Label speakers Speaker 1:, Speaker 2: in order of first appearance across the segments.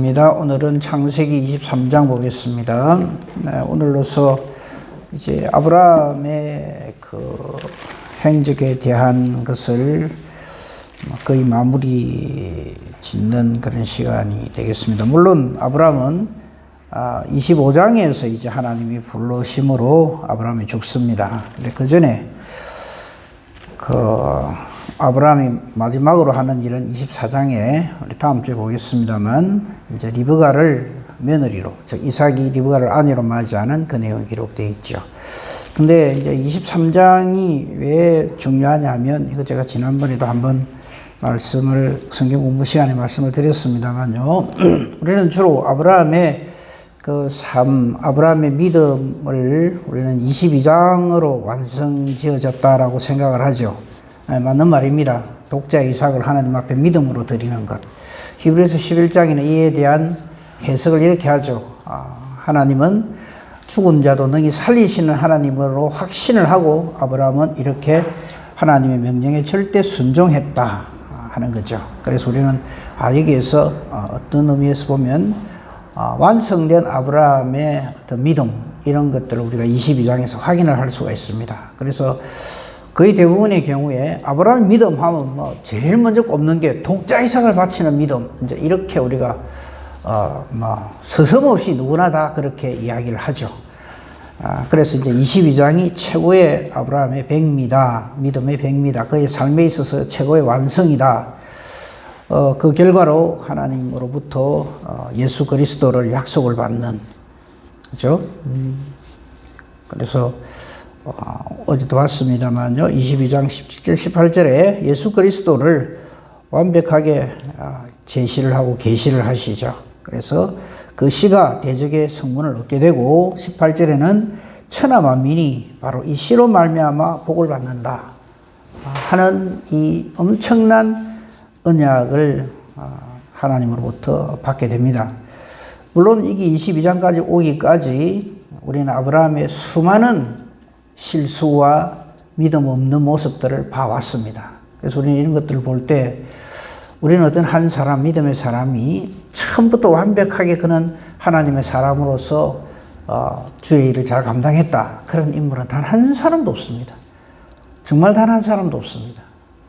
Speaker 1: 시간입니다. 오늘은 창세기 23장 보겠습니다. 오늘로서 이제 아브라함의 그 행적에 대한 것을 거의 마무리 짓는 그런 시간이 되겠습니다. 물론 아브라함은 25장에서 이제 하나님이 부르심으로 아브라함이 죽습니다. 근데 그 전에 아브라함이 마지막으로 하는 일은 24장에 우리 다음 주에 보겠습니다만 이제 리브가를 며느리로, 즉 이삭이 리브가를 아내로 맞이하는 그 내용이 기록되어 있죠. 근데 이제 23장이 왜 중요하냐면, 이거 제가 지난번에도 한번 성경 공부 시간에 말씀을 드렸습니다만요. 우리는 주로 아브라함의 아브라함의 믿음을 우리는 22장으로 완성지어졌다라고 생각을 하죠. 맞는 말입니다. 독자 이삭을 하나님 앞에 믿음으로 드리는 것. 히브리서 11장에는 이에 대한 해석을 이렇게 하죠. 하나님은 죽은 자도 능히 살리시는 하나님으로 확신을 하고 아브라함은 이렇게 하나님의 명령에 절대 순종했다 하는 거죠. 그래서 우리는 여기에서 어떤 의미에서 보면 완성된 아브라함의 어떤 믿음, 이런 것들을 우리가 22장에서 확인을 할 수가 있습니다. 그래서 거의 대부분의 경우에 아브라함의 믿음 하면 제일 먼저 꼽는 게 독자 이삭을 바치는 믿음, 이제 이렇게 우리가 서슴없이 누구나 다 그렇게 이야기를 하죠. 그래서 이제 22장이 최고의 아브라함의 백미다, 믿음의 백미다, 그의 삶에 있어서 최고의 완성이다. 그 결과로 하나님으로부터 예수 그리스도를 약속을 받는, 그죠? 그래서 어제도 봤습니다만요, 22장 17절 18절에 예수 그리스도를 완벽하게 제시를 하고 계시를 하시죠. 그래서 그 씨가 대적의 성문을 얻게 되고 18절에는 천하 만민이 바로 이 씨로 말미암아 복을 받는다 하는 이 엄청난 언약을 하나님으로부터 받게 됩니다. 물론 이게 22장까지 오기까지 우리는 아브라함의 수많은 실수와 믿음 없는 모습들을 봐왔습니다. 그래서 우리는 이런 것들을 볼 때 우리는 어떤 한 사람, 믿음의 사람이 처음부터 완벽하게 그는 하나님의 사람으로서 주의 일을 잘 감당했다, 그런 인물은 단 한 사람도 없습니다. 정말 단 한 사람도 없습니다.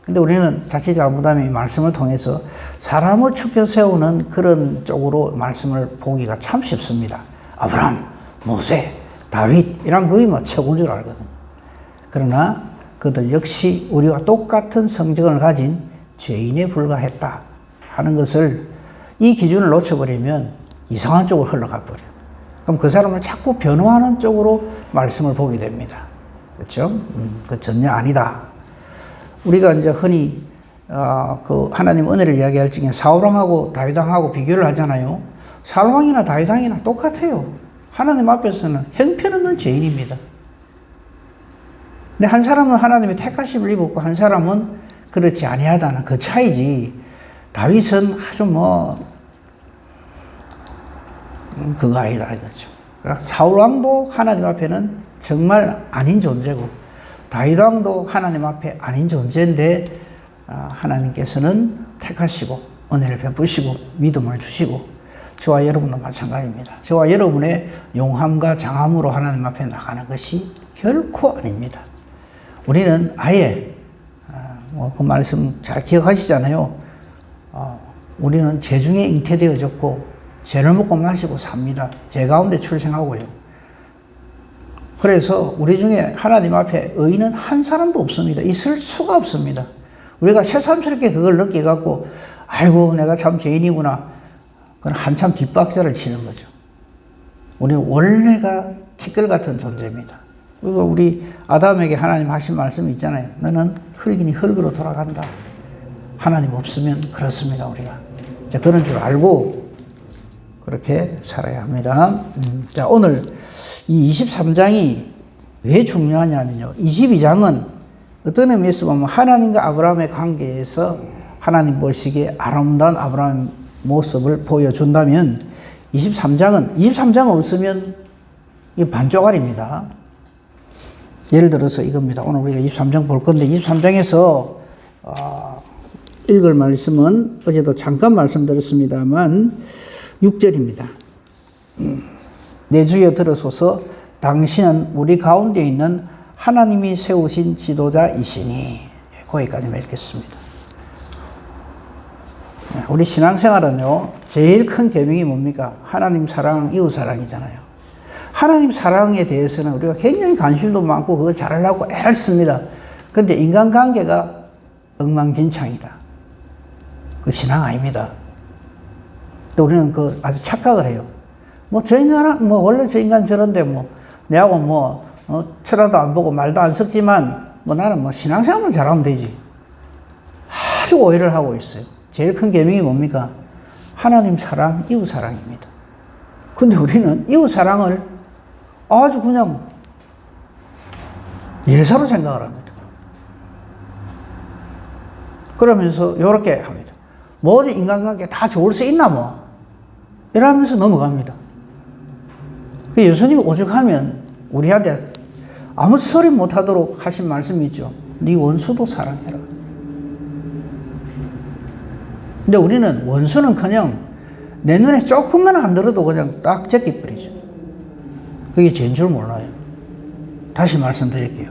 Speaker 1: 근데 우리는 자칫 잘못하면 이 말씀을 통해서 사람을 축켜 세우는 그런 쪽으로 말씀을 보기가 참 쉽습니다. 아브라함, 모세, 다윗 이런 거의 최고인 줄 알거든. 그러나 그들 역시 우리와 똑같은 성적을 가진 죄인에 불과했다 하는 것을, 이 기준을 놓쳐버리면 이상한 쪽으로 흘러가 버려요. 그럼 그 사람을 자꾸 변호하는 쪽으로 말씀을 보게 됩니다. 그렇죠? 그 전혀 아니다. 우리가 이제 흔히 그 하나님 은혜를 이야기할 적에 사울왕하고 다윗왕하고 비교를 하잖아요. 사울왕이나 다윗왕이나 똑같아요. 하나님 앞에서는 형편없는 죄인입니다. 근데 한 사람은 하나님의 택하심을 입었고 한 사람은 그렇지 아니하다는 그 차이지. 다윗은 아주 그거 아니다 이거죠. 그러니까 사울왕도 하나님 앞에는 정말 아닌 존재고 다윗왕도 하나님 앞에 아닌 존재인데 하나님께서는 택하시고 은혜를 베푸시고 믿음을 주시고 저와 여러분도 마찬가지입니다. 저와 여러분의 용함과 장함으로 하나님 앞에 나가는 것이 결코 아닙니다. 우리는 아예 그 말씀 잘 기억하시잖아요. 우리는 죄 중에 잉태되어졌고 죄를 먹고 마시고 삽니다. 죄 가운데 출생하고요. 그래서 우리 중에 하나님 앞에 의인은 한 사람도 없습니다. 있을 수가 없습니다. 우리가 새삼스럽게 그걸 느껴갖고 아이고 내가 참 죄인이구나, 그건 한참 뒷박자를 치는 거죠. 우리는 원래가 티끌 같은 존재입니다. 그리고 우리 아담에게 하나님 하신 말씀이 있잖아요. 너는 흙이니 흙으로 돌아간다. 하나님 없으면 그렇습니다. 우리가 그런 줄 알고 그렇게 살아야 합니다. 자, 오늘 이 23장이 왜 중요하냐면요, 22장은 어떤 의미에서 보면 하나님과 아브라함의 관계에서 하나님 보시기에 아름다운 아브라함의 모습을 보여준다면 23장 없으면 이 반쪽알입니다. 예를 들어서 이겁니다. 오늘 우리가 23장 볼 건데 23장에서 읽을 말씀은 어제도 잠깐 말씀드렸습니다만 6절입니다. 내 주여 들으소서 당신은 우리 가운데 있는 하나님이 세우신 지도자이시니. 거기까지 읽겠습니다. 우리 신앙생활은요, 제일 큰 계명이 뭡니까? 하나님 사랑, 이웃 사랑이잖아요. 하나님 사랑에 대해서는 우리가 굉장히 관심도 많고 그거 잘하려고 애를 씁니다. 그런데 인간관계가 엉망진창이다. 그 신앙 아닙니다. 또 우리는 그 아주 착각을 해요. 뭐 저 인간은 뭐 원래 저 인간 저런데 뭐 내하고 뭐 쳐다도 안 보고 말도 안 섞지만 뭐 나는 뭐 신앙생활만 잘하면 되지. 아주 오해를 하고 있어요. 제일 큰 계명이 뭡니까? 하나님 사랑, 이웃 사랑입니다. 근데 우리는 이웃 사랑을 아주 그냥 예사로 생각을 합니다. 그러면서 이렇게 합니다. 모든 인간관계 다 좋을 수 있나 뭐 이러면서 넘어갑니다. 그 예수님이 오죽하면 우리한테 아무 소리 못하도록 하신 말씀이 있죠. 네 원수도 사랑해라. 근데 우리는 원수는 그냥 내 눈에 조금만 안 들어도 그냥 딱 제끼버리죠. 그게 죄인 줄 몰라요. 다시 말씀드릴게요.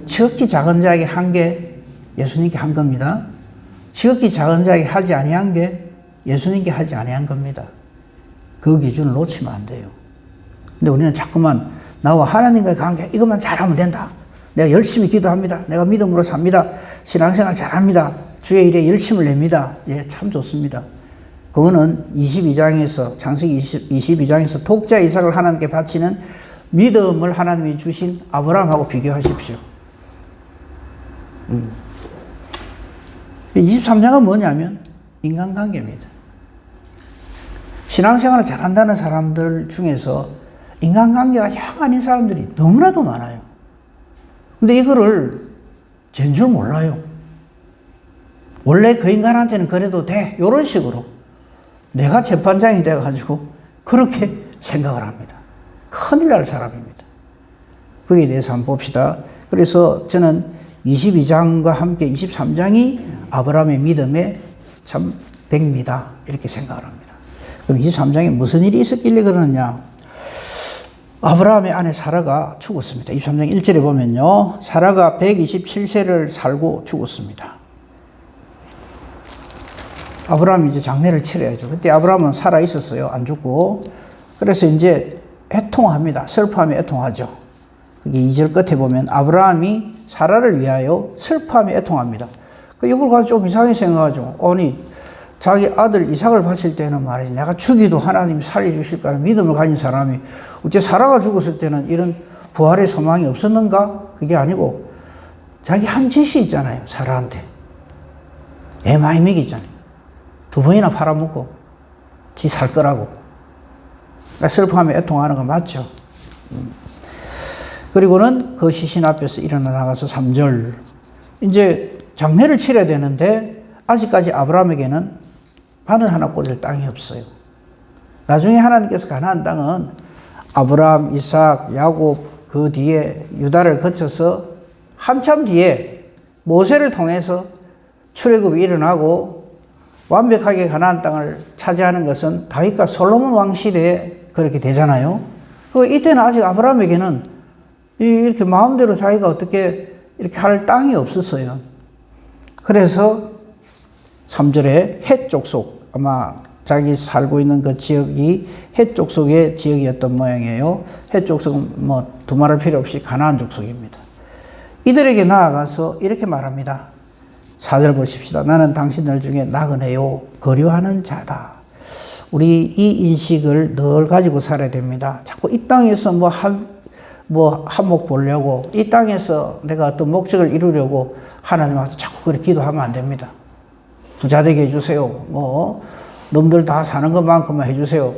Speaker 1: 지극히 작은 자에게 한 게 예수님께 한 겁니다. 지극히 작은 자에게 하지 아니한 게 예수님께 하지 아니한 겁니다. 그 기준을 놓치면 안 돼요. 근데 우리는 자꾸만 나와 하나님과의 관계 이것만 잘하면 된다. 내가 열심히 기도합니다. 내가 믿음으로 삽니다. 신앙생활 잘합니다. 주의 일에 열심을 냅니다. 예, 참 좋습니다. 그거는 22장에서 창세기 22장에서 독자 이삭을 하나님께 바치는 믿음을 하나님이 주신 아브라함하고 비교하십시오. 23장은 뭐냐면 인간관계입니다. 신앙생활을 잘한다는 사람들 중에서 인간관계가 영 아닌 사람들이 너무나도 많아요. 근데 이거를 죄인 줄 몰라요. 원래 그 인간한테는 그래도 돼. 이런 식으로 내가 재판장이 돼가지고 그렇게 생각을 합니다. 큰일 날 사람입니다. 거기에 대해서 한번 봅시다. 그래서 저는 22장과 함께 23장이 아브라함의 믿음의 참 백미다 이렇게 생각을 합니다. 그럼 23장에 무슨 일이 있었길래 그러느냐? 아브라함의 아내 사라가 죽었습니다. 23장 1절에 보면요. 사라가 127세를 살고 죽었습니다. 아브라함이 이제 장례를 치러야죠. 그때 아브라함은 살아 있었어요. 안 죽고. 그래서 이제 애통합니다. 슬퍼하며 애통하죠. 그게 2절 끝에 보면 아브라함이 사라를 위하여 슬퍼하며 애통합니다. 이걸 가지고 좀 이상하게 생각하죠. 아니, 자기 아들 이삭을 바칠 때는 말이지, 내가 죽이도 하나님이 살려주실까 하는 믿음을 가진 사람이 어째 사라가 죽었을 때는 이런 부활의 소망이 없었는가? 그게 아니고 자기 한 짓이 있잖아요. 사라한테. 애 많이 먹이잖아요. 2번이나 팔아먹고 지 살 거라고. 그러니까 슬퍼하며 애통하는 거 맞죠? 그리고는 그 시신 앞에서 일어나 나가서 3절. 이제 장례를 치러야 되는데 아직까지 아브라함에게는 바늘 하나 꽂을 땅이 없어요. 나중에 하나님께서 가나안 땅은 아브라함, 이삭, 야곱 그 뒤에 유다를 거쳐서 한참 뒤에 모세를 통해서 출애굽이 일어나고 완벽하게 가나안 땅을 차지하는 것은 다윗과 솔로몬 왕 시대에 그렇게 되잖아요. 이때는 아직 아브라함에게는 이렇게 마음대로 자기가 어떻게 이렇게 할 땅이 없었어요. 그래서 3절에 헷 족속, 아마 자기 살고 있는 그 지역이 헷 족속의 지역이었던 모양이에요. 헷 족속은 뭐 두말할 필요 없이 가나안 족속입니다. 이들에게 나아가서 이렇게 말합니다. 4절 보십시다. 나는 당신들 중에 나그네요, 거류하는 자다. 우리 이 인식을 늘 가지고 살아야 됩니다. 자꾸 이 땅에서 한몫 보려고, 이 땅에서 내가 어떤 목적을 이루려고 하나님 앞에서 자꾸 그렇게 기도하면 안 됩니다. 부자 되게 해주세요. 놈들 다 사는 것만큼만 해주세요.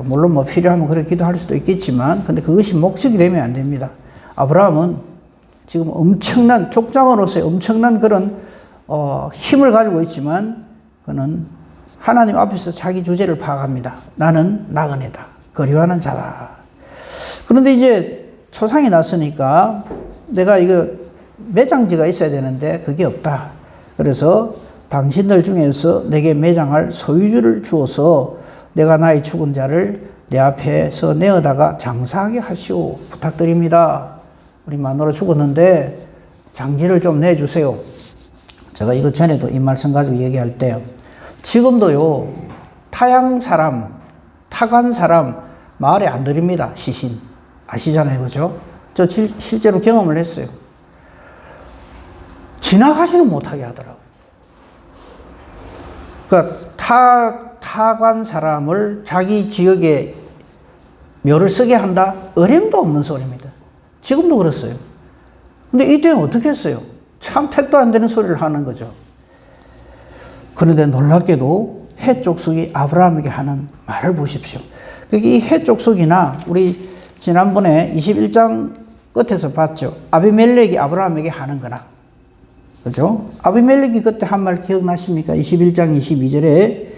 Speaker 1: 물론 필요하면 그렇게 기도할 수도 있겠지만, 근데 그것이 목적이 되면 안 됩니다. 아브라함은 지금 엄청난, 족장으로서의 엄청난 그런, 힘을 가지고 있지만, 그는 하나님 앞에서 자기 주제를 파악합니다. 나는 나그네다. 거류하는 자다. 그런데 이제 초상이 났으니까 내가 이거 매장지가 있어야 되는데 그게 없다. 그래서 당신들 중에서 내게 매장할 소유주를 주어서 내가 나의 죽은 자를 내 앞에서 내어다가 장사하게 하시오. 부탁드립니다. 우리 마누라 죽었는데 장지를 좀 내주세요. 제가 이거 전에도 이 말씀 가지고 얘기할 때 지금도요, 타양 사람, 타간 사람 마을에 안 들입니다. 시신. 아시잖아요. 그죠? 저 실제로 경험을 했어요. 지나가지도 못하게 하더라고요. 그러니까 타간 사람을 자기 지역에 묘를 쓰게 한다? 어림도 없는 소리입니다. 지금도 그렇어요. 근데 이때는 어떻게 했어요? 참 택도 안 되는 소리를 하는 거죠. 그런데 놀랍게도 헷 족속이 아브라함에게 하는 말을 보십시오. 이 헷 족속이나 우리 지난번에 21장 끝에서 봤죠. 아비멜렉이 아브라함에게 하는 거나. 그죠? 아비멜렉이 그때 한 말 기억나십니까? 21장 22절에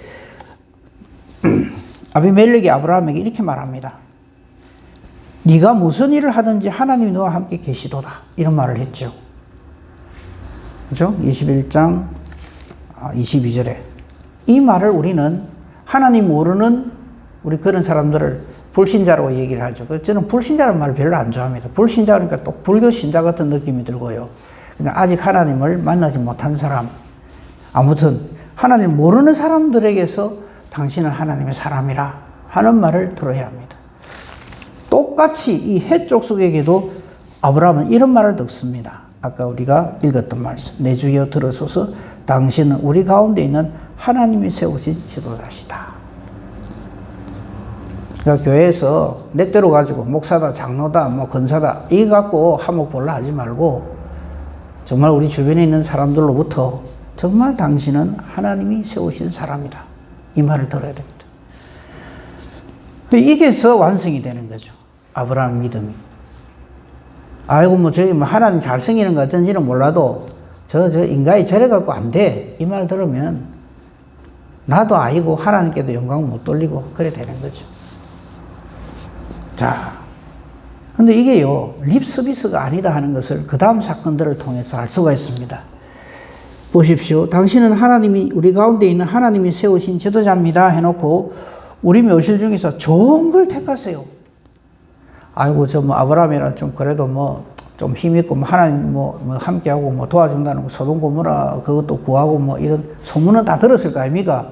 Speaker 1: 아비멜렉이 아브라함에게 이렇게 말합니다. 네가 무슨 일을 하든지 하나님이 너와 함께 계시도다. 이런 말을 했죠. 그죠? 21장 22절에. 이 말을 우리는 하나님 모르는 우리 그런 사람들을 불신자라고 얘기를 하죠. 저는 불신자라는 말을 별로 안 좋아합니다. 불신자 그러니까 또 불교 신자 같은 느낌이 들고요. 그러니까 아직 하나님을 만나지 못한 사람. 아무튼 하나님 모르는 사람들에게서 당신은 하나님의 사람이라 하는 말을 들어야 합니다. 똑같이 이 헷 족속에게도 아브라함은 이런 말을 듣습니다. 아까 우리가 읽었던 말씀. 내 주여 들으소서 당신은 우리 가운데 있는 하나님이 세우신 지도자시다. 그러니까 교회에서 내 때로 가지고 목사다, 장로다, 뭐 권사다 이거 갖고 하목볼라 하지 말고 정말 우리 주변에 있는 사람들로부터 정말 당신은 하나님이 세우신 사람이다. 이 말을 들어야 됩니다. 이게서 완성이 되는 거죠. 아브라함 믿음이. 아이고, 뭐, 저기, 뭐, 하나님 잘 섬기는 것 같은지는 몰라도, 저 인간이 저래갖고 안 돼. 이 말 들으면, 나도 아이고, 하나님께도 영광 못 돌리고, 그래 되는 거죠. 자. 근데 이게요, 립서비스가 아니다 하는 것을 그 다음 사건들을 통해서 알 수가 있습니다. 보십시오. 당신은 하나님이, 우리 가운데 있는 하나님이 세우신 지도자입니다. 해놓고, 우리 묘실 중에서 좋은 걸 택하세요. 아이고, 저 뭐 아브라함이라 좀 그래도 뭐 좀 힘있고 뭐 하나님 뭐 함께하고 뭐 도와준다는 거 소돔 고모라 그것도 구하고 뭐 이런 소문은 다 들었을 거 아닙니까?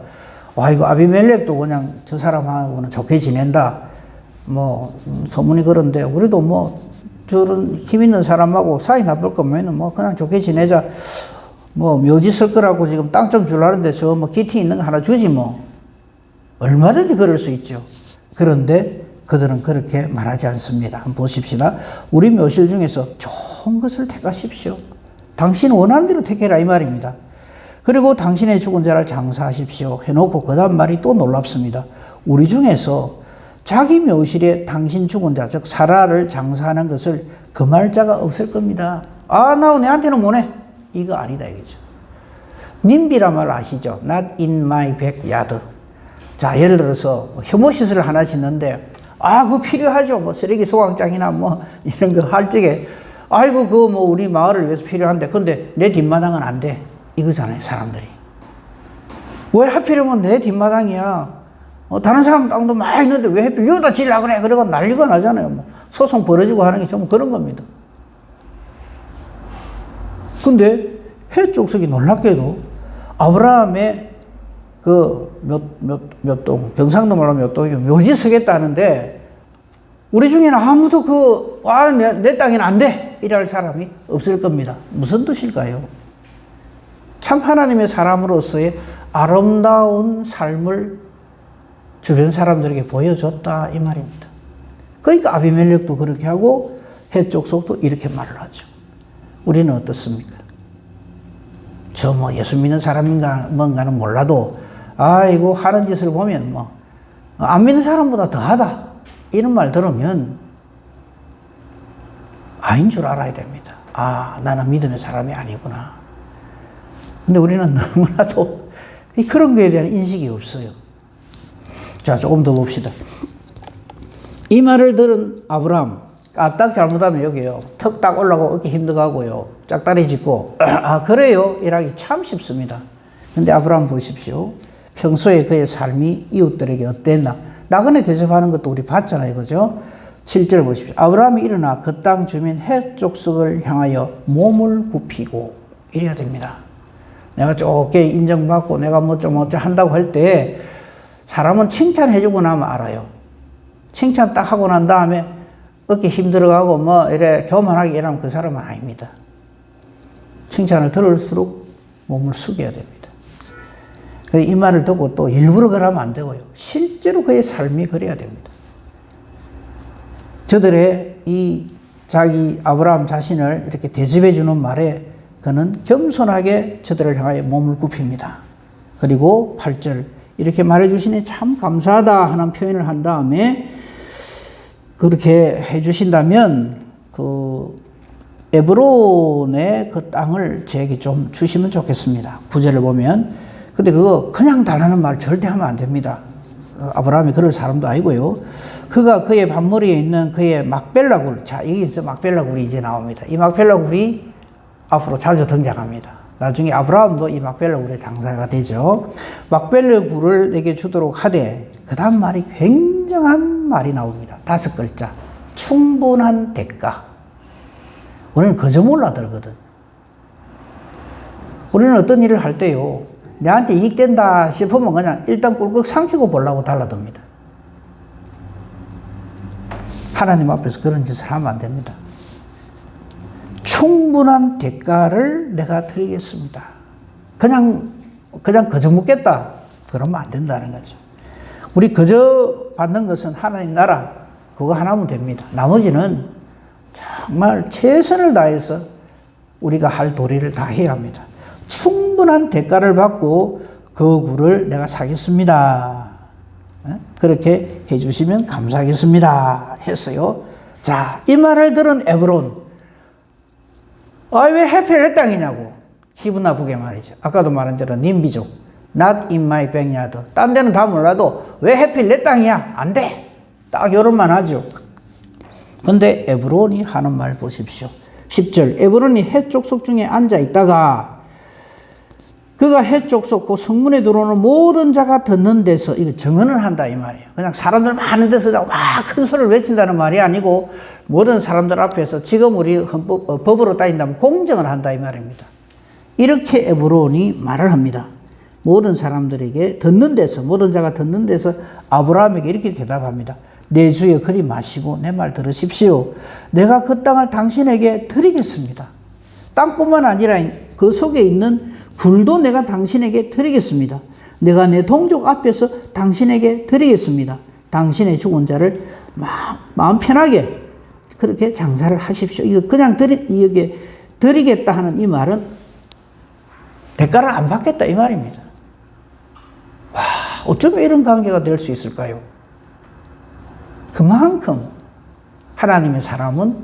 Speaker 1: 아이고, 아비멜렉도 그냥 저 사람하고는 좋게 지낸다. 뭐 소문이 그런데 우리도 뭐 저런 힘 있는 사람하고 사이 나쁠 거면은 뭐 그냥 좋게 지내자. 뭐 묘지 쓸 거라고 지금 땅 좀 주려는데 저 뭐 기티 있는 거 하나 주지 뭐. 얼마든지 그럴 수 있죠. 그런데 그들은 그렇게 말하지 않습니다. 한번 보십시다. 우리 묘실 중에서 좋은 것을 택하십시오. 당신 원하는 대로 택해라 이 말입니다. 그리고 당신의 죽은 자를 장사하십시오 해놓고 그 다음 말이 또 놀랍습니다. 우리 중에서 자기 묘실에 당신 죽은 자, 즉 사라를 장사하는 것을 금할 자가 없을 겁니다. 아, 나 내한테는 뭐네? 이거 아니다 이거죠. 님비란 말 아시죠? Not in my backyard. 자, 예를 들어서 혐오 시설을 하나 짓는데 아, 그거 필요하죠. 뭐 쓰레기 소각장이나 뭐 이런 거 할 적에 아이고, 그거 뭐 우리 마을을 위해서 필요한데 근데 내 뒷마당은 안 돼. 이거잖아요, 사람들이. 왜 하필이면 내 뒷마당이야? 다른 사람 땅도 많이 있는데 왜 하필 여기다 지으려고 그래? 그러고 난리가 나잖아요. 뭐 소송 벌어지고 하는 게 좀 그런 겁니다. 근데 헷 족속이 놀랍게도 아브라함의 그 몇 동, 경상도 말로 몇 동이 묘지 서겠다는데 우리 중에는 아무도 내 땅에는 안 돼! 이럴 사람이 없을 겁니다. 무슨 뜻일까요? 참 하나님의 사람으로서의 아름다운 삶을 주변 사람들에게 보여줬다 이 말입니다. 그러니까 아비멜렉도 그렇게 하고 헷 족속도 이렇게 말을 하죠. 우리는 어떻습니까? 저 뭐 예수 믿는 사람인가 뭔가는 몰라도 아이고 하는 짓을 보면 뭐 안 믿는 사람보다 더하다 이런 말 들으면 아인 줄 알아야 됩니다. 아, 나는 믿음의 사람이 아니구나. 근데 우리는 너무나도 그런 거에 대한 인식이 없어요. 자, 조금 더 봅시다. 이 말을 들은 아브라함, 딱 잘못하면 여기요. 턱 딱 올라가고 어깨 힘들어가고요. 짝다리 짚고, 아, 그래요? 이러기 참 쉽습니다. 근데 아브라함 보십시오. 평소에 그의 삶이 이웃들에게 어땠나. 나그네 대접하는 것도 우리 봤잖아요. 그죠? 7절 보십시오. 아브라함이 일어나 그 땅 주민 헷 족속을 향하여 몸을 굽히고 이래야 됩니다. 내가 좁게 인정받고 내가 뭐 좀 어쩌 한다고 할 때 사람은 칭찬해주고 나면 알아요. 칭찬 딱 하고 난 다음에 어깨 힘들어가고 뭐 이래 교만하게 일하면 그 사람은 아닙니다. 칭찬을 들을수록 몸을 숙여야 됩니다. 이 말을 듣고 또 일부러 그러면 안 되고요. 실제로 그의 삶이 그래야 됩니다. 저들의 이 자기 아브라함 자신을 이렇게 대접해 주는 말에 그는 겸손하게 저들을 향하여 몸을 굽힙니다. 그리고 8절 이렇게 말해 주시니 참 감사하다 하는 표현을 한 다음에 그렇게 해 주신다면 그 에브론의 그 땅을 저에게 좀 주시면 좋겠습니다. 9절을 보면 근데 그거 그냥 달라는 말 절대 하면 안 됩니다. 아브라함이 그럴 사람도 아니고요. 그가 그의 밭머리에 있는 그의 막벨라 굴, 자, 여기서 막벨라 굴이 이제 나옵니다. 이 막벨라 굴이 앞으로 자주 등장합니다. 나중에 아브라함도 이 막벨라 굴의 장사가 되죠. 막벨라 굴을 내게 주도록 하되, 그 다음 말이 굉장한 말이 나옵니다. 5글자. 충분한 대가. 우리는 그저 몰라들거든. 우리는 어떤 일을 할 때요, 내한테 이익된다 싶으면 그냥 일단 꿀꺽 삼키고 보려고 달라듭니다. 하나님 앞에서 그런 짓을 하면 안 됩니다. 충분한 대가를 내가 드리겠습니다. 그냥 그저 묻겠다. 그러면 안 된다는 거죠. 우리 그저 받는 것은 하나님 나라, 그거 하나면 됩니다. 나머지는 정말 최선을 다해서 우리가 할 도리를 다 해야 합니다. 충분한 대가를 받고 그 굴을 내가 사겠습니다. 그렇게 해주시면 감사하겠습니다. 했어요. 자, 이 말을 들은 에브론. 왜 하필 내 땅이냐고. 기분 나쁘게 말이죠. 아까도 말한 대로 님비족. Not in my backyard. 딴 데는 다 몰라도 왜 하필 내 땅이야? 안 돼. 딱 이런만 하죠. 근데 에브론이 하는 말 보십시오. 10절. 에브론이 헷 족속 중에 앉아 있다가 그가 헷 족속 그 성문에 들어오는 모든 자가 듣는 데서 이거 정언을 한다 이 말이에요. 그냥 사람들 많은 데서 막 큰 소리를 외친다는 말이 아니고 모든 사람들 앞에서 지금 우리 법으로 따진다면 공정을 한다 이 말입니다. 이렇게 에브론이 말을 합니다. 모든 사람들에게 듣는 데서, 모든 자가 듣는 데서 아브라함에게 이렇게 대답합니다. 내 주여 그리 마시고 내 말 들으십시오. 내가 그 땅을 당신에게 드리겠습니다. 땅뿐만 아니라 그 속에 있는 굴도 내가 당신에게 드리겠습니다. 내가 내 동족 앞에서 당신에게 드리겠습니다. 당신의 죽은 자를 마음 편하게 그렇게 장사를 하십시오. 이거 그냥 드리겠다 하는 이 말은 대가를 안 받겠다 이 말입니다. 와, 어쩌면 이런 관계가 될 수 있을까요? 그만큼 하나님의 사람은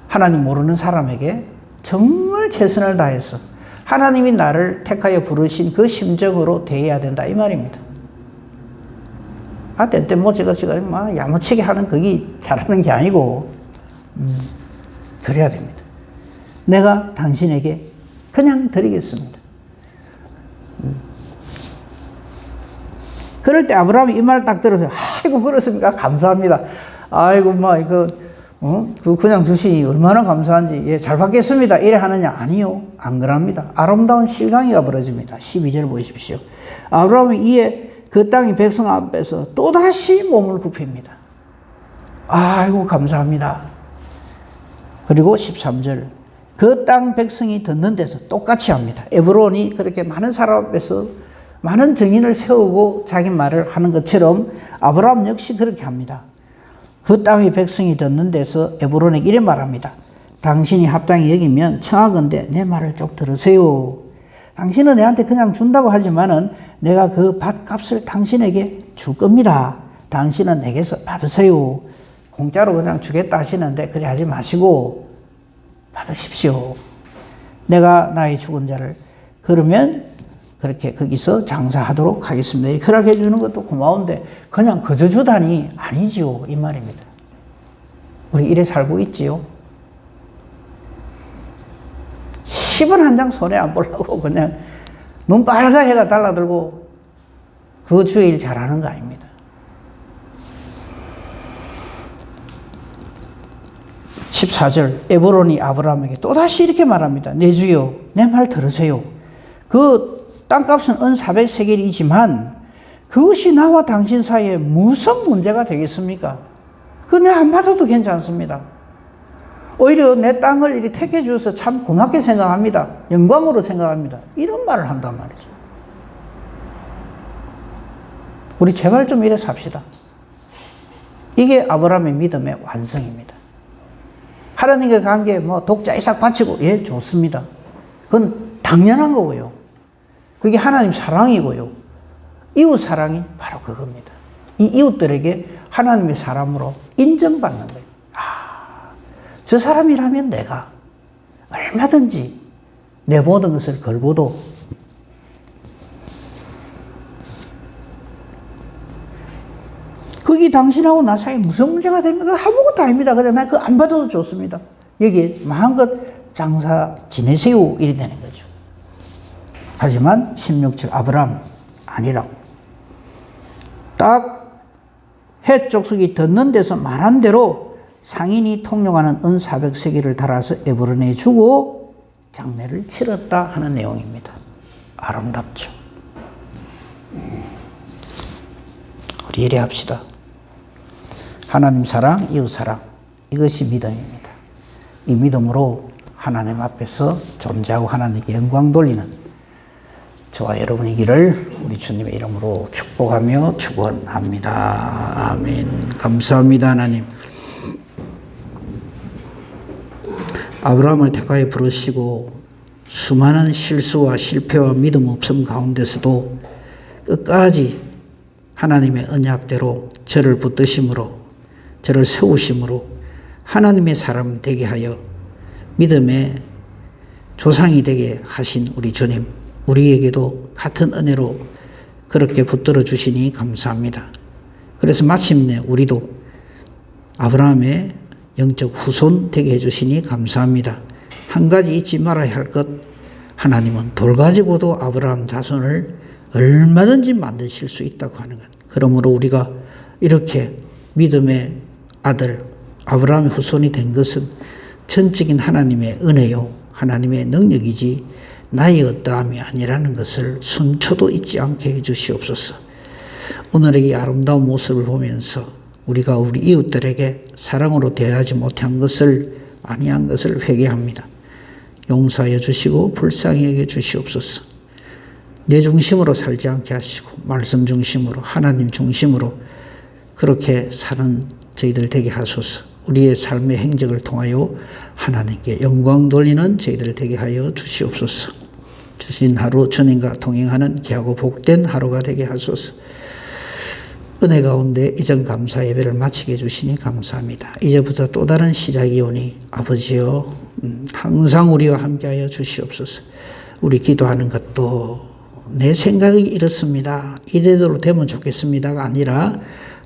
Speaker 1: 하나님 모르는 사람에게 정말 최선을 다해서 하나님이 나를 택하여 부르신 그 심정으로 대해야 된다 이 말입니다. 땐때 뭐 제가 야무치게 하는 그게 잘하는 게 아니고 그래야 됩니다. 내가 당신에게 그냥 드리겠습니다. 그럴 때 아브라함이 이 말을 딱 들어서 아이고 그렇습니까? 감사합니다. 아이고 그냥 주시니 얼마나 감사한지. 예, 잘 받겠습니다. 이래 하느냐? 아니요. 안 그럽니다. 아름다운 실강이가 벌어집니다. 12절 보십시오. 아브라함이 이에 그 땅의 백성 앞에서 또다시 몸을 굽힙니다. 아이고 감사합니다. 그리고 13절 그 땅 백성이 듣는 데서 똑같이 합니다. 에브론이 그렇게 많은 사람 앞에서 많은 증인을 세우고 자기 말을 하는 것처럼 아브라함 역시 그렇게 합니다. 그 땅의 백성이 듣는 데서 에브론에게 이래 말합니다. 당신이 합당히 여기면 청하건대 내 말을 좀 들으세요. 당신은 내한테 그냥 준다고 하지만은 내가 그 밭값을 당신에게 줄 겁니다. 당신은 내게서 받으세요. 공짜로 그냥 주겠다 하시는데 그래 하지 마시고 받으십시오. 내가 나의 죽은 자를 그러면 그렇게 거기서 장사하도록 하겠습니다. 허락해 주는 것도 고마운데 그냥 그저 주다니 아니지요 이 말입니다. 우리 이래 살고 있지요. 10원 한 장 손에 안 보려고 그냥 눈 빨간 해가 달라들고 그 주의 일 잘하는 거 아닙니다. 14절 에브론이 아브라함에게 또다시 이렇게 말합니다. 내 주여 내 말 들으세요. 그 땅값은 은 400세겔이지만 그것이 나와 당신 사이에 무슨 문제가 되겠습니까? 그거 내가 안 받아도 괜찮습니다. 오히려 내 땅을 이리 택해 주어서 참 고맙게 생각합니다. 영광으로 생각합니다. 이런 말을 한단 말이죠. 우리 제발 좀 이래 삽시다. 이게 아브라함의 믿음의 완성입니다. 하나님과 관계 독자 이삭 바치고 예 좋습니다. 그건 당연한 거고요. 그게 하나님 사랑이고요. 이웃 사랑이 바로 그겁니다. 이 이웃들에게 하나님의 사람으로 인정받는 거예요. 저 사람이라면 내가 얼마든지 내 모든 것을 걸고도 그게 당신하고 나 사이에 무슨 문제가 됩니까? 아무것도 아닙니다. 그냥 나 그거 안 받아도 좋습니다. 여기 마음껏 장사 지내세요. 이리 되는 거죠. 하지만 16절 아브라함 아니라고. 딱 헷 족속이 듣는 데서 말한 대로 상인이 통용하는 은 400세겔을 달아서 에브론에 주고 장례를 치렀다 하는 내용입니다. 아름답죠. 우리 이래 합시다. 하나님 사랑, 이웃 사랑, 이것이 믿음입니다. 이 믿음으로 하나님 앞에서 존재하고 하나님께 영광 돌리는 저와 여러분이기를 우리 주님의 이름으로 축복하며 축원합니다. 아멘. 감사합니다, 하나님. 아브라함을 택하여 부르시고 수많은 실수와 실패와 믿음 없음 가운데서도 끝까지 하나님의 언약대로 저를 붙드심으로 저를 세우심으로 하나님의 사람 되게 하여 믿음의 조상이 되게 하신 우리 주님, 우리에게도 같은 은혜로 그렇게 붙들어 주시니 감사합니다. 그래서 마침내 우리도 아브라함의 영적 후손 되게 해주시니 감사합니다. 한 가지 잊지 말아야 할 것, 하나님은 돌 가지고도 아브라함 자손을 얼마든지 만드실 수 있다고 하는 것. 그러므로 우리가 이렇게 믿음의 아들 아브라함의 후손이 된 것은 전적인 하나님의 은혜요 하나님의 능력이지 나의 어떠함이 아니라는 것을 순초도 잊지 않게 해주시옵소서. 오늘의 이 아름다운 모습을 보면서 우리가 우리 이웃들에게 사랑으로 대하지 못한 것을 아니한 것을 회개합니다. 용서하여 주시고 불쌍히 여겨 주시옵소서. 내 중심으로 살지 않게 하시고 말씀 중심으로 하나님 중심으로 그렇게 사는 저희들 되게 하소서. 우리의 삶의 행적을 통하여 하나님께 영광 돌리는 저희들 되게 하여 주시옵소서. 주신 하루 주님과 동행하는 귀하고 복된 하루가 되게 하소서. 은혜 가운데 이전 감사 예배를 마치게 해주시니 감사합니다. 이제부터 또 다른 시작이 오니 아버지여 항상 우리와 함께하여 주시옵소서. 우리 기도하는 것도 내 생각이 이렇습니다. 이래대로 되면 좋겠습니다가 아니라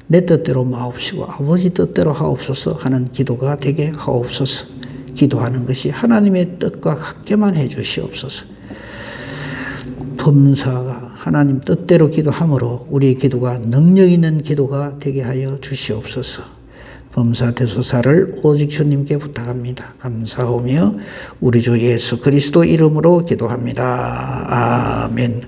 Speaker 1: 내 뜻대로 마옵시고 아버지 뜻대로 하옵소서 하는 기도가 되게 하옵소서. 기도하는 것이 하나님의 뜻과 같게만 해주시옵소서. 범사가 하나님 뜻대로 기도함으로 우리의 기도가 능력 있는 기도가 되게 하여 주시옵소서. 범사 대소사를 오직 주님께 부탁합니다. 감사하며 우리 주 예수 그리스도 이름으로 기도합니다. 아멘.